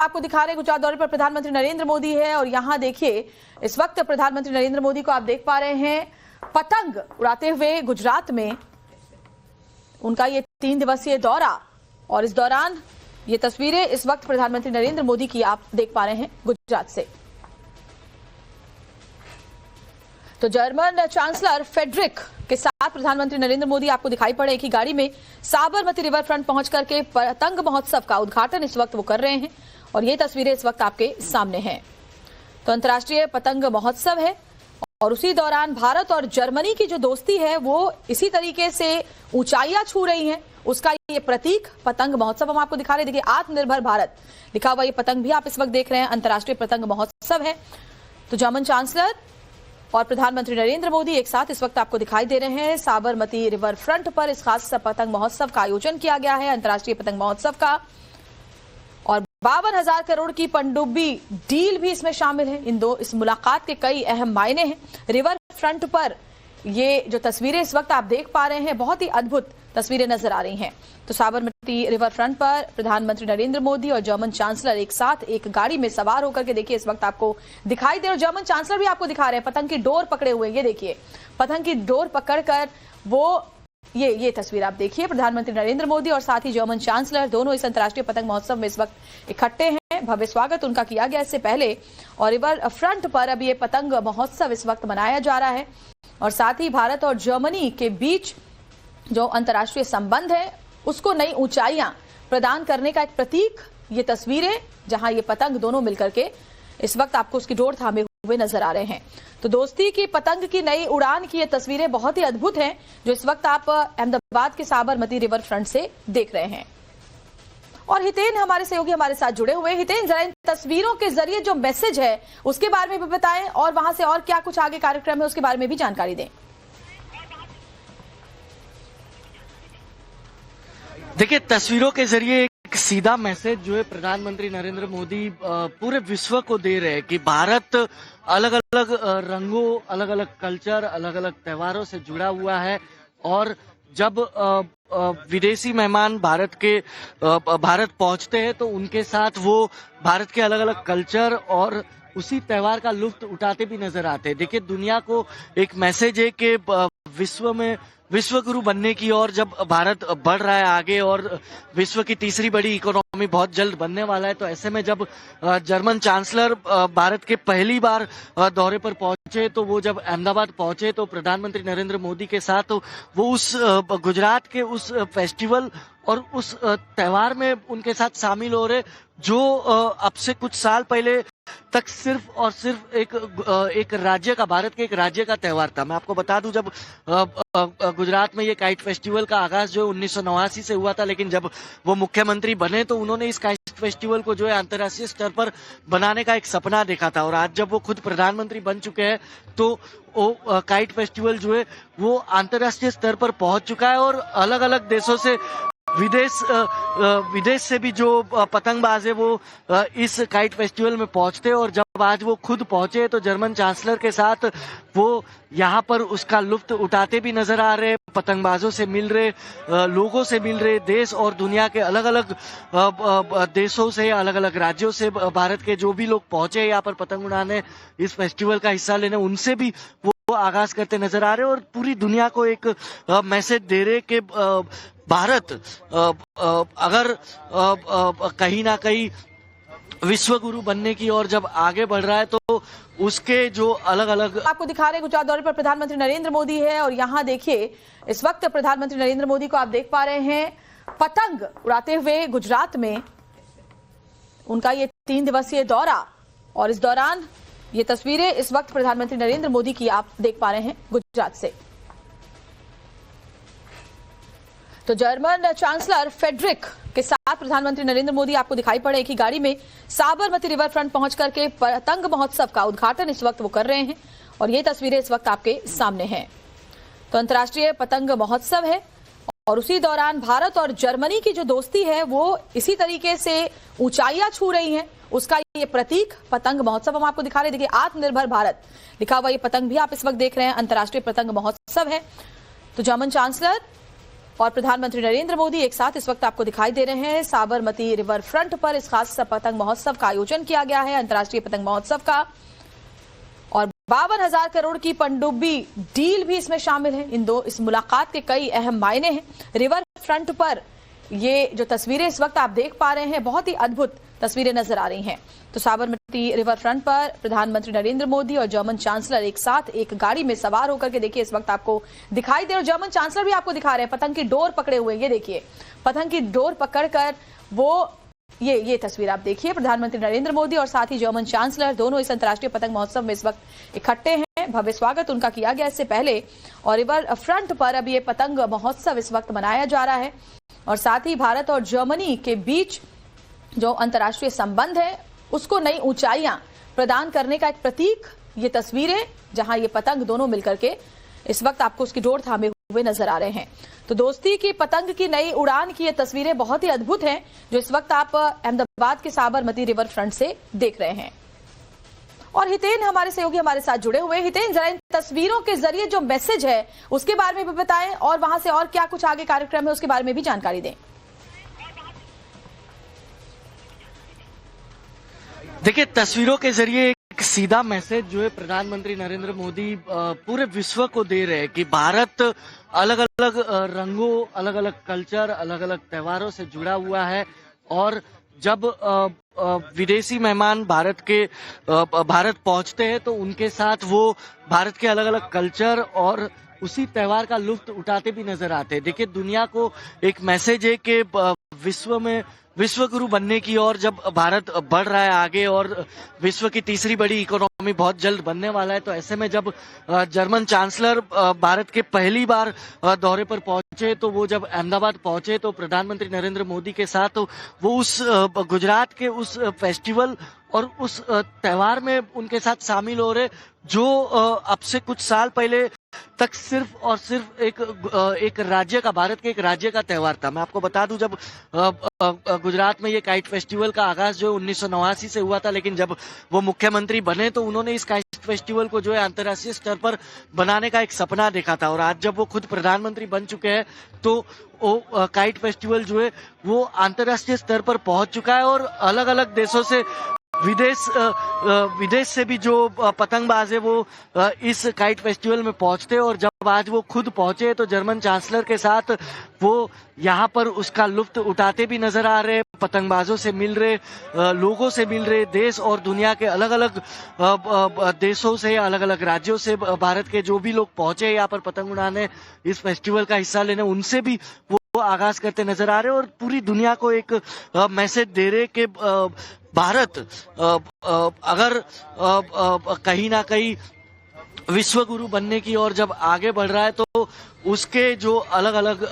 आपको दिखा रहे हैं गुजरात दौरे पर प्रधानमंत्री नरेंद्र मोदी है और यहाँ देखिए इस वक्त प्रधानमंत्री नरेंद्र मोदी को आप देख पा रहे हैं पतंग उड़ाते हुए गुजरात में। उनका ये 3 दिवसीय दौरा और इस दौरान ये तस्वीरें इस वक्त प्रधानमंत्री नरेंद्र मोदी की आप देख पा रहे हैं गुजरात से। तो जर्मन चांसलर फ्रेडरिक के साथ प्रधानमंत्री नरेंद्र मोदी आपको दिखाई पड़े एक ही गाड़ी में साबरमती रिवर फ्रंट पहुंच करके पतंग महोत्सव का उद्घाटन इस वक्त वो कर रहे हैं और ये तस्वीरें इस वक्त आपके सामने हैं। तो अंतर्राष्ट्रीय पतंग महोत्सव है और उसी दौरान भारत और जर्मनी की जो दोस्ती है वो इसी तरीके से ऊंचाइयां छू रही है। उसका ये प्रतीक पतंग महोत्सव हम आपको दिखा रहे हैं। देखिए आत्मनिर्भर भारत लिखा हुआ ये पतंग भी आप इस वक्त देख रहे हैं। अंतर्राष्ट्रीय पतंग महोत्सव है। तो जर्मन चांसलर और प्रधानमंत्री नरेंद्र मोदी एक साथ इस वक्त आपको दिखाई दे रहे हैं। साबरमती रिवर फ्रंट पर इस खास पतंग महोत्सव का आयोजन किया गया है, अंतर्राष्ट्रीय पतंग महोत्सव का। और 52,000 करोड़ की पनडुब्बी डील भी इसमें शामिल है। इस मुलाकात के कई अहम मायने हैं। रिवर फ्रंट पर ये जो तस्वीरें इस वक्त आप देख पा रहे हैं बहुत ही अद्भुत तस्वीरें नजर आ रही हैं। तो साबरमती रिवर फ्रंट पर प्रधानमंत्री नरेंद्र मोदी और जर्मन चांसलर एक साथ एक गाड़ी में सवार होकर के देखिए इस वक्त आपको दिखाई दे। और जर्मन चांसलर भी आपको दिखा रहे हैं पतंग की डोर पकड़े हुए। ये देखिए पतंग की डोर पकड़कर वो ये तस्वीर आप देखिए। प्रधानमंत्री नरेंद्र मोदी और साथ ही जर्मन चांसलर दोनों इस अंतर्राष्ट्रीय पतंग महोत्सव में इस वक्त इकट्ठे हैं। भव्य स्वागत उनका किया गया इससे पहले और रिवर फ्रंट पर अब ये पतंग महोत्सव इस वक्त मनाया जा रहा है। और साथ ही भारत और जर्मनी के बीच जो अंतर्राष्ट्रीय संबंध है उसको नई ऊंचाइयां प्रदान करने का एक प्रतीक ये तस्वीरें, जहां ये पतंग दोनों मिलकर के इस वक्त आपको उसकी डोर थामे हुए नजर आ रहे हैं। तो दोस्ती की पतंग की नई उड़ान की ये तस्वीरें बहुत ही अद्भुत हैं जो इस वक्त आप अहमदाबाद के साबरमती रिवर फ्रंट से देख रहे हैं। और हितेन हमारे सहयोगी हमारे साथ जुड़े हुए। हितेन, जरा इन तस्वीरों के जरिए जो मैसेज है उसके बारे में भी बताएं और वहां से और क्या कुछ आगे कार्यक्रम है उसके बारे में भी जानकारी दें। देखिए, तस्वीरों के जरिए एक सीधा मैसेज जो है प्रधानमंत्री नरेंद्र मोदी पूरे विश्व को दे रहे हैं कि भारत अलग अलग रंगों, अलग अलग कल्चर, अलग अलग त्योहारों से जुड़ा हुआ है। और जब विदेशी मेहमान भारत पहुंचते हैं तो उनके साथ वो भारत के अलग अलग कल्चर और उसी त्योहार का लुत्फ उठाते भी नजर आते हैं। देखिए, दुनिया को एक मैसेज है कि विश्व में विश्व गुरु बनने की ओर जब भारत बढ़ रहा है आगे और विश्व की तीसरी बड़ी इकोनॉमी बहुत जल्द बनने वाला है, तो ऐसे में जब जर्मन चांसलर भारत के पहली बार दौरे पर पहुंचे तो वो जब अहमदाबाद पहुंचे तो प्रधानमंत्री नरेंद्र मोदी के साथ वो उस गुजरात के उस फेस्टिवल और उस त्योहार में उनके साथ शामिल हो रहे जो अब से कुछ साल पहले तक सिर्फ और सिर्फ एक राज्य का, भारत के एक राज्य का त्योहार था। मैं आपको बता दूं, जब गुजरात में ये काइट फेस्टिवल का आगाज जो 1989 से हुआ था, लेकिन जब वो मुख्यमंत्री बने तो उन्होंने इस काइट फेस्टिवल को जो है अंतर्राष्ट्रीय स्तर पर बनाने का एक सपना देखा था। और आज जब वो खुद प्रधानमंत्री बन चुके हैं तो वो काइट फेस्टिवल जो है वो अंतर्राष्ट्रीय स्तर पर पहुंच चुका है और अलग अलग देशों से विदेश से भी जो पतंगबाज है वो इस काइट फेस्टिवल में पहुंचते हैं। और जब आज वो खुद पहुंचे तो जर्मन चांसलर के साथ वो यहाँ पर उसका लुत्फ उठाते भी नजर आ रहे, पतंगबाजों से मिल रहे, लोगों से मिल रहे, देश और दुनिया के अलग अलग देशों से, अलग अलग राज्यों से भारत के जो भी लोग पहुंचे यहाँ पर पतंग उड़ाने, इस फेस्टिवल का हिस्सा लेने, उनसे भी वो आगाज करते नजर आ रहे और पूरी दुनिया को एक मैसेज दे रहे कि भारत अगर कहीं ना कहीं विश्व गुरु बनने की ओर जब आगे बढ़ रहा है तो उसके जो अलग अलग आपको दिखा रहे हैं गुजरात दौरे पर प्रधानमंत्री नरेंद्र मोदी है और यहाँ देखिए इस वक्त प्रधानमंत्री नरेंद्र मोदी को आप देख पा रहे हैं पतंग उड़ाते हुए गुजरात में। उनका ये 3 दिवसीय दौरा और इस दौरान ये तस्वीरें इस वक्त प्रधानमंत्री नरेंद्र मोदी की आप देख पा रहे हैं गुजरात से। तो जर्मन चांसलर फ्रेडरिक के साथ प्रधानमंत्री नरेंद्र मोदी आपको दिखाई पड़े एक ही गाड़ी में साबरमती रिवर फ्रंट पहुंच करके पतंग महोत्सव का उद्घाटन इस वक्त वो कर रहे हैं और ये तस्वीरें इस वक्त आपके सामने हैं। तो अंतर्राष्ट्रीय पतंग महोत्सव है और उसी दौरान भारत और जर्मनी की जो दोस्ती है वो इसी तरीके से ऊंचाइयां छू रही है। उसका ये प्रतीक पतंग महोत्सव हम आपको दिखा रहे हैं। देखिए आत्मनिर्भर भारत लिखा हुआ ये पतंग भी आप इस वक्त देख रहे हैं। अंतर्राष्ट्रीय पतंग महोत्सव है। तो जर्मन चांसलर और प्रधानमंत्री नरेंद्र मोदी एक साथ इस वक्त आपको दिखाई दे रहे हैं। साबरमती रिवर फ्रंट पर इस खास पतंग महोत्सव का आयोजन किया गया है, अंतर्राष्ट्रीय पतंग महोत्सव का। और 52,000 करोड़ की पनडुब्बी डील भी इसमें शामिल है। इस मुलाकात के कई अहम मायने हैं। रिवर फ्रंट पर ये जो तस्वीरें इस वक्त आप देख पा रहे हैं, बहुत ही अद्भुत तस्वीरें नजर आ रही हैं। तो साबरमती रिवर फ्रंट पर प्रधानमंत्री नरेंद्र मोदी और जर्मन चांसलर एक साथ एक गाड़ी में सवार होकर के देखिए इस वक्त आपको दिखाई दे। और जर्मन चांसलर भी आपको दिखा रहे हैं पतंग की डोर पकड़े हुए। ये देखिए पतंग की डोर पकड़कर वो ये तस्वीर आप देखिए। प्रधानमंत्री नरेंद्र मोदी और साथ ही जर्मन चांसलर दोनों इस अंतर्राष्ट्रीय पतंग महोत्सव में इस वक्त इकट्ठे हैं। भव्य स्वागत उनका किया गया इससे पहले। और रिवर फ्रंट पर अब ये पतंग महोत्सव इस वक्त मनाया जा रहा है। और साथ ही भारत और जर्मनी के बीच जो अंतर्राष्ट्रीय संबंध है उसको नई ऊंचाइयां प्रदान करने का एक प्रतीक ये तस्वीरें, जहां ये पतंग दोनों मिलकर के इस वक्त आपको उसकी डोर थामे हुए नजर आ रहे हैं। तो दोस्ती की पतंग की नई उड़ान की ये तस्वीरें बहुत ही अद्भुत हैं, जो इस वक्त आप अहमदाबाद के साबरमती रिवर फ्रंट से देख रहे हैं। और हितेन हमारे सहयोगी हमारे साथ जुड़े हुए। हितेन, जरा इन तस्वीरों के जरिए जो मैसेज है उसके बारे में भी बताएं, और वहां से और क्या कुछ आगे कार्यक्रम है उसके बारे में भी जानकारी दें। देखिए, तस्वीरों के जरिए एक सीधा मैसेज जो है प्रधानमंत्री नरेंद्र मोदी पूरे विश्व को दे रहे हैं कि भारत अलग अलग रंगों, अलग अलग कल्चर, अलग अलग त्योहारों से जुड़ा हुआ है। और जब विदेशी मेहमान भारत पहुंचते हैं तो उनके साथ वो भारत के अलग अलग कल्चर और उसी त्योहार का लुत्फ उठाते भी नजर आते हैं। देखिए, दुनिया को एक मैसेज है कि विश्व में विश्व गुरु बनने की ओर जब भारत बढ़ रहा है आगे, और विश्व की तीसरी बड़ी इकोनॉमी बहुत जल्द बनने वाला है, तो ऐसे में जब जर्मन चांसलर भारत के पहली बार दौरे पर पहुंचे, तो वो जब अहमदाबाद पहुंचे तो प्रधानमंत्री नरेंद्र मोदी के साथ वो उस गुजरात के उस फेस्टिवल और उस त्योहार में उनके साथ शामिल हो रहे जो अब से कुछ साल पहले तक सिर्फ और सिर्फ एक राज्य का, भारत के एक राज्य का त्योहार था। मैं आपको बता दूं, जब गुजरात में ये काइट फेस्टिवल का आगाज जो 1989 से हुआ था, लेकिन जब वो मुख्यमंत्री बने तो उन्होंने इस काइट फेस्टिवल को जो है अंतर्राष्ट्रीय स्तर पर बनाने का एक सपना देखा था। और आज जब वो खुद प्रधानमंत्री बन चुके हैं तो वो काइट फेस्टिवल जो है वो अंतर्राष्ट्रीय स्तर पर पहुंच चुका है। और अलग अलग देशों से विदेश से भी जो पतंगबाज है वो इस काइट फेस्टिवल में पहुंचते हैं। और जब आज वो खुद पहुंचे तो जर्मन चांसलर के साथ वो यहाँ पर उसका लुत्फ उठाते भी नजर आ रहे, पतंगबाजों से मिल रहे, लोगों से मिल रहे, देश और दुनिया के अलग अलग देशों से, अलग अलग राज्यों से भारत के जो भी लोग पहुंचे यहाँ पर पतंग उड़ाने, इस फेस्टिवल का हिस्सा लेने, उनसे भी वो आगाज करते नजर आ रहे और पूरी दुनिया को एक मैसेज दे रहे कि भारत अगर कहीं ना कहीं विश्व गुरु बनने की ओर जब आगे बढ़ रहा है तो उसके जो अलग अलग